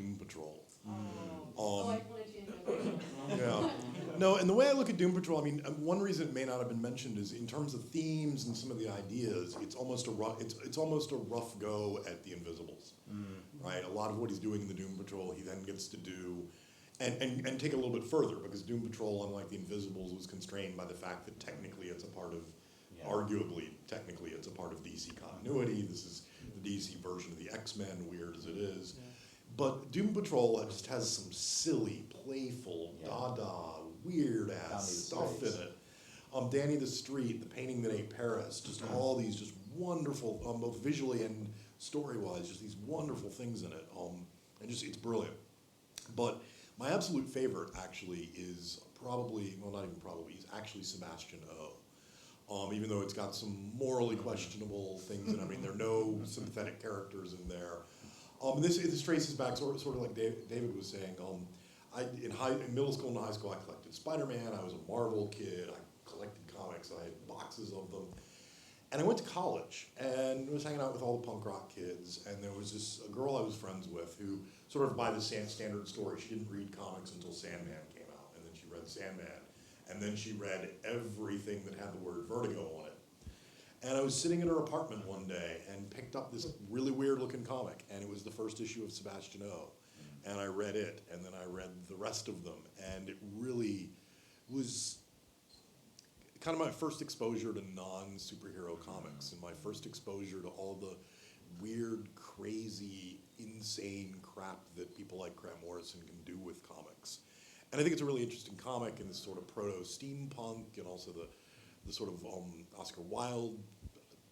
Doom Patrol. Yeah. No, and the way I look at Doom Patrol, I mean, one reason it may not have been mentioned is in terms of themes and some of the ideas, it's almost a rough go at the Invisibles, right? A lot of what he's doing in the Doom Patrol, he then gets to do, and take it a little bit further, because Doom Patrol, unlike the Invisibles, was constrained by the fact that technically it's a part of, arguably, technically it's a part of DC continuity. This is the DC version of the X-Men, weird as it is. Yeah. But Doom Patrol just has some silly, playful, dada, weird-ass stuff in it. Danny the Street, The Painting That Ate Paris, just all these just wonderful, both visually and story-wise, just these wonderful things in it. And just, it's brilliant. But my absolute favorite, actually, is probably, well, not even probably, is actually Sebastian O. Even though it's got some morally questionable things, and I mean, there are no sympathetic characters in there. This traces back, sort of like David was saying. In middle school and high school, I collected Spider-Man. I was a Marvel kid. I collected comics. I had boxes of them. And I went to college and was hanging out with all the punk rock kids. And there was a girl I was friends with who, sort of by the standard story, she didn't read comics until Sandman came out. And then she read Sandman. And then she read everything that had the word Vertigo on it. And I was sitting in her apartment one day and picked up this really weird looking comic, and it was the first issue of Sebastian O. And I read it, and then I read the rest of them, and it really was kind of my first exposure to non-superhero comics, and my first exposure to all the weird, crazy, insane crap that people like Grant Morrison can do with comics. And I think it's a really interesting comic, and this sort of proto-steampunk, and also the sort of Oscar Wilde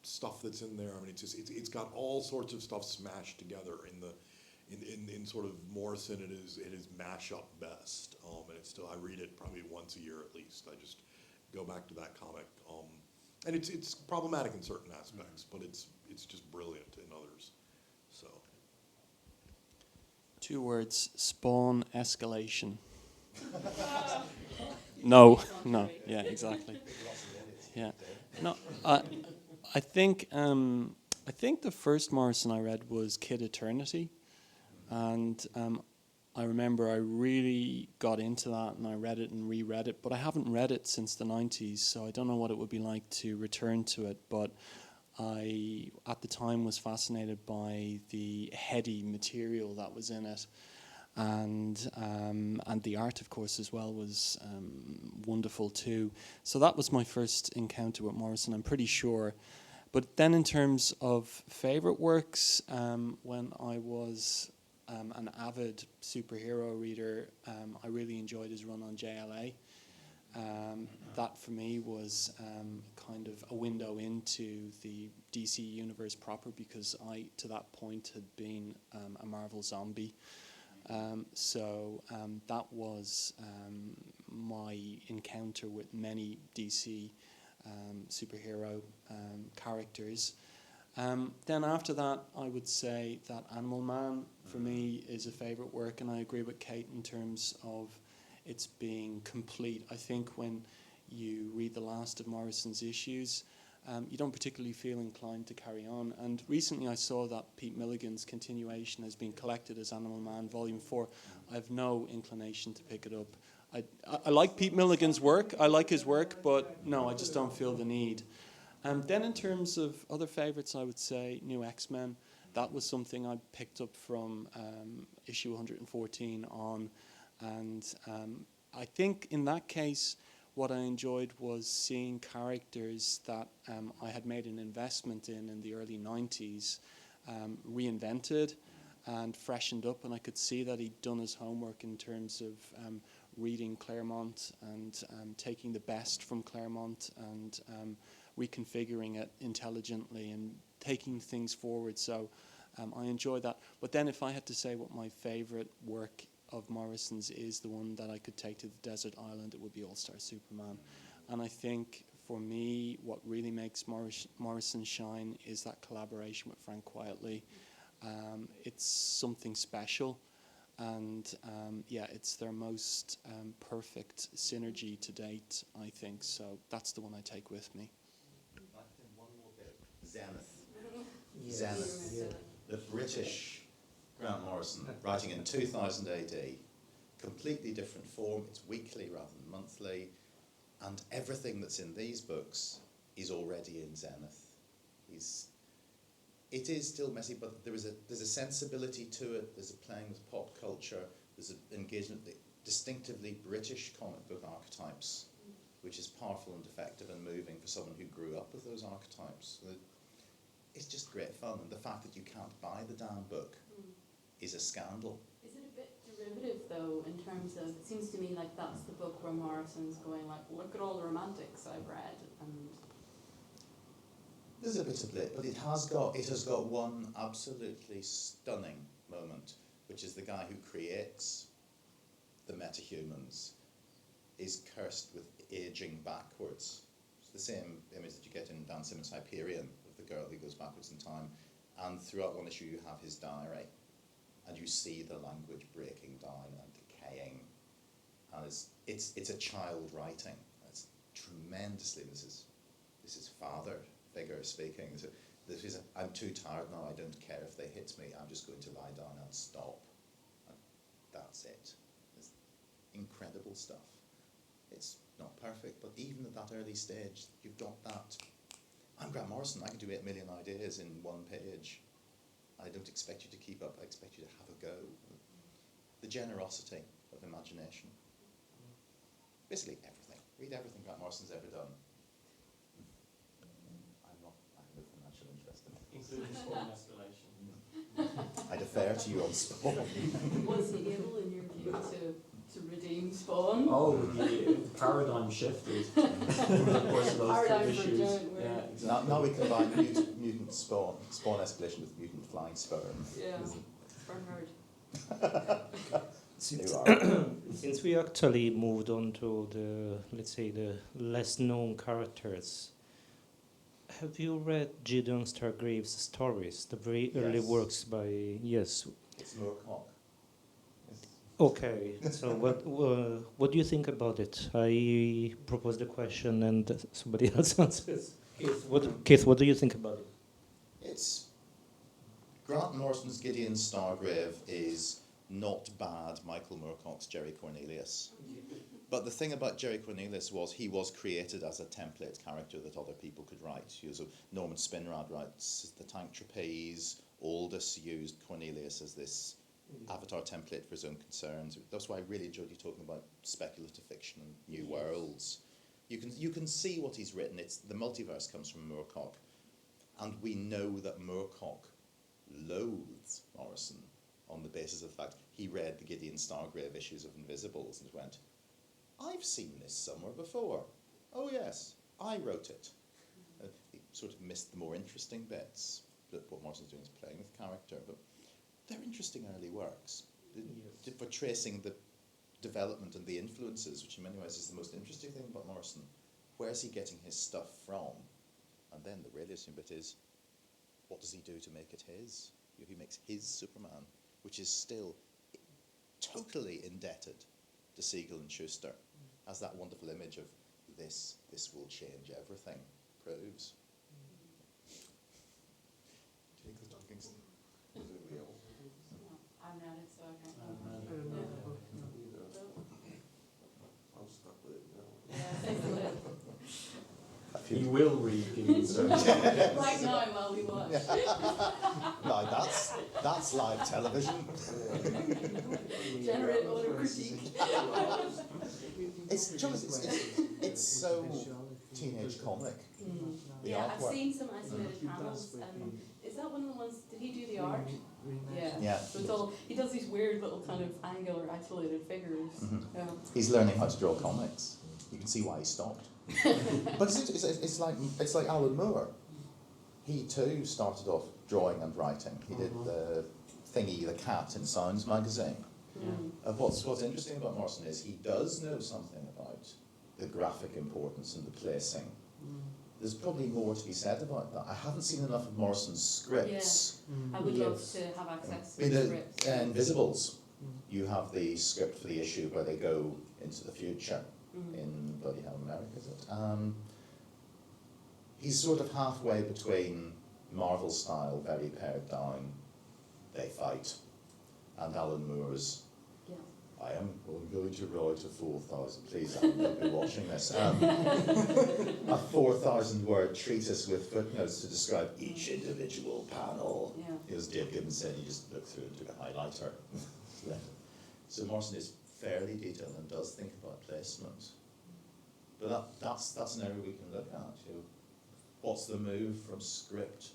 stuff that's in there. I mean, it's got all sorts of stuff smashed together in sort of Morrison. It is mashup best, and it's still, I read it probably once a year at least. I just go back to that comic, and it's problematic in certain aspects, but it's just brilliant in others. So, 2 words: Spawn escalation. No, yeah, exactly. Yeah, no, I think the first Morrison I read was Kid Eternity, and I remember I really got into that, and I read it and reread it, but I haven't read it since the 90s, so I don't know what it would be like to return to it, but I, at the time, was fascinated by the heady material that was in it. And the art, of course, as well, was wonderful too. So that was my first encounter with Morrison, I'm pretty sure. But then in terms of favorite works, when I was an avid superhero reader, I really enjoyed his run on JLA. That for me was kind of a window into the DC universe proper, because I, to that point, had been a Marvel zombie. So that was my encounter with many DC superhero characters. Then after that, I would say that Animal Man, for me, is a favourite work, and I agree with Kate in terms of its being complete. I think when you read the last of Morrison's issues, you don't particularly feel inclined to carry on. And recently I saw that Pete Milligan's continuation has been collected as Animal Man Volume 4. I have no inclination to pick it up. I like Pete Milligan's work, I like his work, but no, I just don't feel the need. Then in terms of other favourites, I would say New X-Men. That was something I picked up from issue 114 on. And I think in that case, what I enjoyed was seeing characters that I had made an investment in the early 90s reinvented and freshened up, and I could see that he'd done his homework in terms of reading Claremont and taking the best from Claremont and reconfiguring it intelligently and taking things forward. So I enjoyed that. But then if I had to say what my favorite work of Morrison's is, the one that I could take to the desert island, it would be All-Star Superman. And I think for me, what really makes Morrison shine is that collaboration with Frank Quietly. It's something special, and yeah, it's their most perfect synergy to date, I think. So that's the one I take with me. I think one more bit. Zenith. Zenith. Yeah. The British Grant Morrison, writing in 2000 AD, completely different form. It's weekly rather than monthly, and everything that's in these books is already in zenith. It is still messy, but there's a sensibility to it. There's a playing with pop culture. There's an engagement with distinctively British comic book archetypes, which is powerful and effective and moving for someone who grew up with those archetypes. It's just great fun, and the fact that you can't buy the damn book is a scandal. Is it a bit derivative, though, in terms of, it seems to me like that's the book where Morrison's going like, look at all the romantics I've read, and... There's a bit of it, but it has got one absolutely stunning moment, which is the guy who creates the metahumans is cursed with aging backwards. It's the same image that you get in Dan Simmons' Hyperion of the girl who goes backwards in time, and throughout one issue you have his diary, and you see the language breaking down and decaying, and it's a child writing. It's tremendously. This is father figure speaking. I'm too tired now. I don't care if they hit me. I'm just going to lie down and stop. And that's it. It's incredible stuff. It's not perfect, but even at that early stage, you've got that. I'm Grant Morrison. I can do 8 million ideas in one page. I don't expect you to keep up. I expect you to have a go. The generosity of imagination. Basically everything. Read everything Grant Morrison's ever done. I have no financial interest in it. Including Spawn escalation. I defer to you on Spawn. Was he able, in your view, to redeem Spawn? Oh, the paradigm shifted. Over the course of those Paradigm two for issues. giant word. Yeah, exactly. Now we combine mutant spawn escalation with mutant flying sperm. Yeah, Bernard. Since we actually moved on to the, let's say, the less known characters, have you read Gideon Stargrave's stories, the very early Yes. works by, yes. It's Moorcock. Okay, so what do you think about it? I proposed the question and somebody else answers. Keith, what do you think about it? It's Grant Morrison's Gideon Stargrave is not bad Michael Moorcock's Jerry Cornelius. But the thing about Jerry Cornelius was he was created as a template character that other people could write. Norman Spinrad writes the Tank Trapeze. Aldous used Cornelius as this avatar template for his own concerns. That's why I really enjoyed you talking about speculative fiction and new worlds. You can see what he's written. It's the multiverse comes from Moorcock, and we know that Moorcock loathes Morrison on the basis of the fact he read the Gideon Stargrave issues of Invisibles and went, I've seen this somewhere before. Oh yes, I wrote it. He sort of missed the more interesting bits. But what Morrison's doing is playing with character, but they're interesting early works. Yes. For tracing the development and the influences, which in many ways is the most interesting thing about Morrison. Where's he getting his stuff from? And then the really interesting bit is, what does he do to make it his? He makes his Superman, which is still totally indebted to Siegel and Schuster, as that wonderful image of this will change everything proves. Do you think Don Kingston is it real? I'm not it, so I can't. I'm stuck with it now. Yeah, thanks a lot. He will read Gideon Stargrave. Right now, while we watch. No, that's live television. Generate auto critique. It's so teenage comic. The Yeah, I've artwork. seen some isolated panels, and is that one of the ones? Did he do the art? Yeah. Yeah. So it's all he does these weird little kind of angular isolated figures. Mhm. Yeah. He's learning how to draw comics. You can see why he stopped. But it's like Alan Moore. He too started off drawing and writing. He did the thingy, the cat in Sounds magazine. What's interesting about Morrison is he does know something about the graphic importance and the placing. There's probably more to be said about that. I haven't seen enough of Morrison's scripts. I would love to have access to In the the scripts. Invisibles, you have the script for the issue where they go into the future in bloody hell America, is it? He's sort of halfway between Marvel style, very pared down, they fight, and Alan Moore's Yeah. I am going to write a 4,000, please, Alan, you'll be watching this, a 4,000 word treatise with footnotes to describe each individual panel. Yeah. As Dave Gibbons said, he just looked through and took a highlighter. So Morrison is fairly detailed and does think about placement. But that's an area we can look at. You know, what's the move from script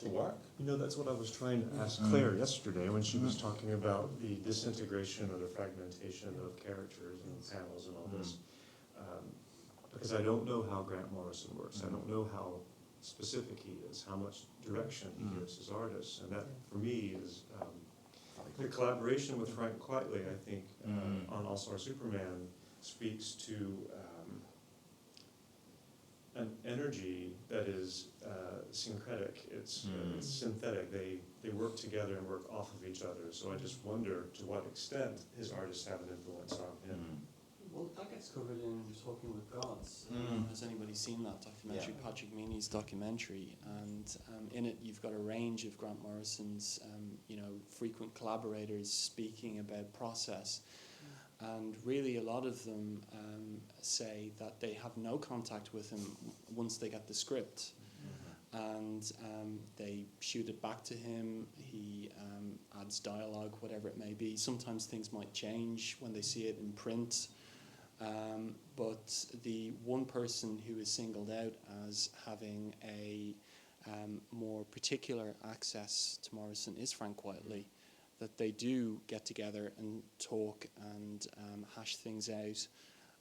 to work? You know, that's what I was trying to ask Claire yesterday when she was talking about the disintegration or the fragmentation of characters and panels and all this. Because I don't know how Grant Morrison works. I don't know how specific he is, how much direction he gives his artists. And that, for me, is the collaboration with Frank Quitely, I think, on All-Star Superman speaks to an energy that is syncretic. It's synthetic. They work together and work off of each other. So I just wonder to what extent his artists have an influence on him. Well, that gets covered in Talking with Gods. Has anybody seen that documentary? Yeah. Patrick Meany's documentary, and in it you've got a range of Grant Morrison's, frequent collaborators speaking about process, and really a lot of them say that they have no contact with him once they get the script, and they shoot it back to him. He adds dialogue, whatever it may be. Sometimes things might change when they see it in print. But the one person who is singled out as having a more particular access to Morrison is Frank Quitely, that they do get together and talk and hash things out.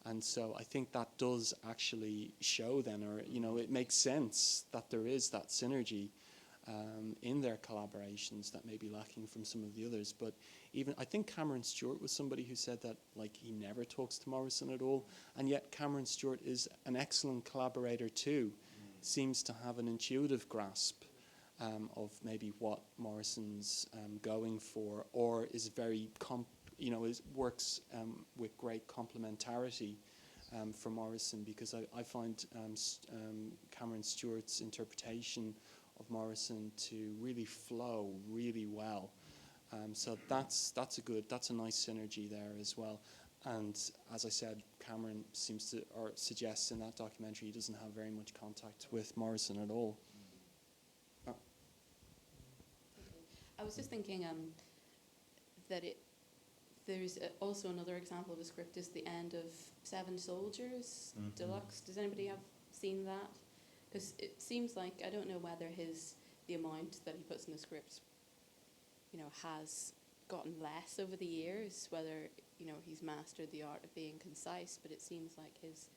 And so I think that does actually show then, or, it makes sense that there is that synergy in their collaborations that may be lacking from some of the others. But even, I think Cameron Stewart was somebody who said that, he never talks to Morrison at all, and yet Cameron Stewart is an excellent collaborator too. Seems to have an intuitive grasp of maybe what Morrison's going for, or is very works with great complementarity for Morrison, because I find Cameron Stewart's interpretation of Morrison to really flow really well. So that's a nice synergy there as well. And as I said, Cameron seems to, or suggests in that documentary, he doesn't have very much contact with Morrison at all. I was just thinking that there's also another example of a script is the end of Seven Soldiers Deluxe. Does anybody have seen that? Because it seems like, I don't know whether the amount that he puts in the script, has gotten less over the years, whether, he's mastered the art of being concise, but it seems like his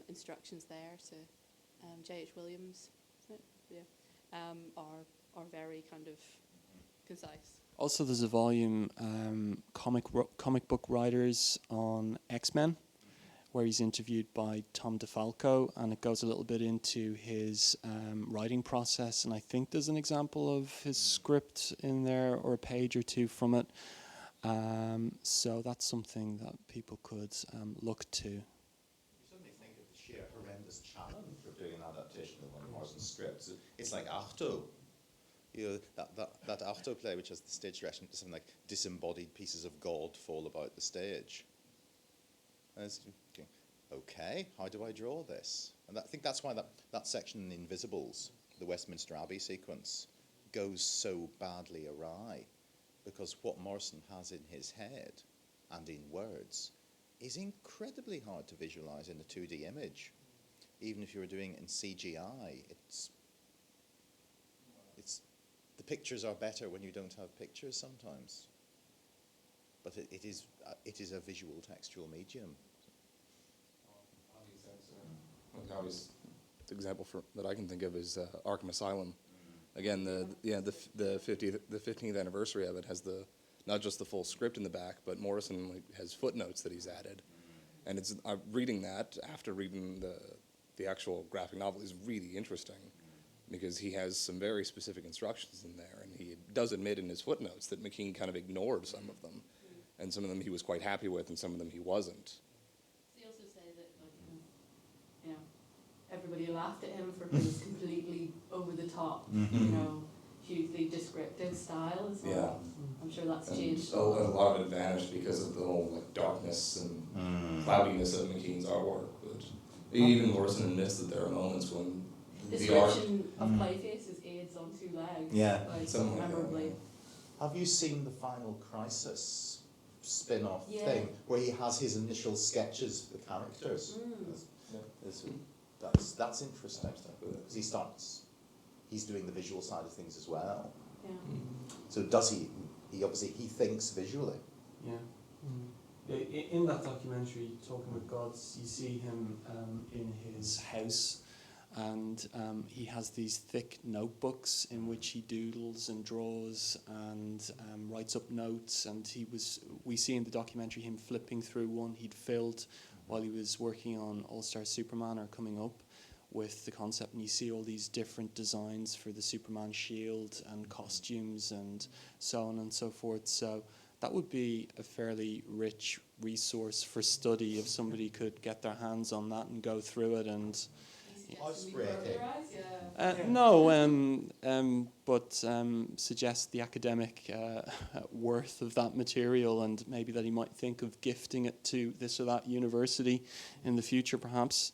instructions there to J.H. Williams, is it? Yeah, are very kind of concise. Also, there's a volume, comic book writers on X-Men, where he's interviewed by Tom DeFalco, and it goes a little bit into his writing process, and I think there's an example of his script in there, or a page or two from it. So that's something that people could look to. You suddenly think of the sheer horrendous challenge of doing an adaptation of one of Morrison's scripts. It's like Artaud. That Artaud play, which has the stage direction, something like disembodied pieces of God fall about the stage. And it's, okay, how do I draw this? And I think that's why that section in Invisibles, the Westminster Abbey sequence, goes so badly awry, because what Morrison has in his head and in words is incredibly hard to visualize in a 2D image. Even if you were doing it in CGI, it's the pictures are better when you don't have pictures sometimes. But it is a visual textual medium. The example that I can think of is Arkham Asylum. Again, the 15th anniversary of it has not just the full script in the back, but Morrison has footnotes that he's added, and it's reading that after reading the actual graphic novel is really interesting, because he has some very specific instructions in there, and he does admit in his footnotes that McKean kind of ignored some of them, and some of them he was quite happy with, and some of them he wasn't. They also say that, everybody laughed at him for his completely over the top, hugely descriptive style as well. Yeah. I'm sure that's And changed. a lot of it vanished because of the whole like darkness and cloudiness of McKean's artwork. But even Morrison admits that there are moments when the art. Description of Clayface's aids on two legs. Yeah. Like, Something like that, memorably. Have you seen the Final Crisis spin-off Yeah. thing where he has his initial sketches of the characters? Mm. That's interesting because he's doing the visual side of things as well. Yeah. So does he? He obviously thinks visually. Yeah. In that documentary, Talking with Gods, you see him in his house, and he has these thick notebooks in which he doodles and draws and writes up notes. And we see in the documentary him flipping through one he'd filled while he was working on All-Star Superman or coming up with the concept, and you see all these different designs for the Superman shield and costumes and so on and so forth. So that would be a fairly rich resource for study if somebody could get their hands on that and go through it. And but suggest the academic worth of that material, and maybe that he might think of gifting it to this or that university in the future, perhaps.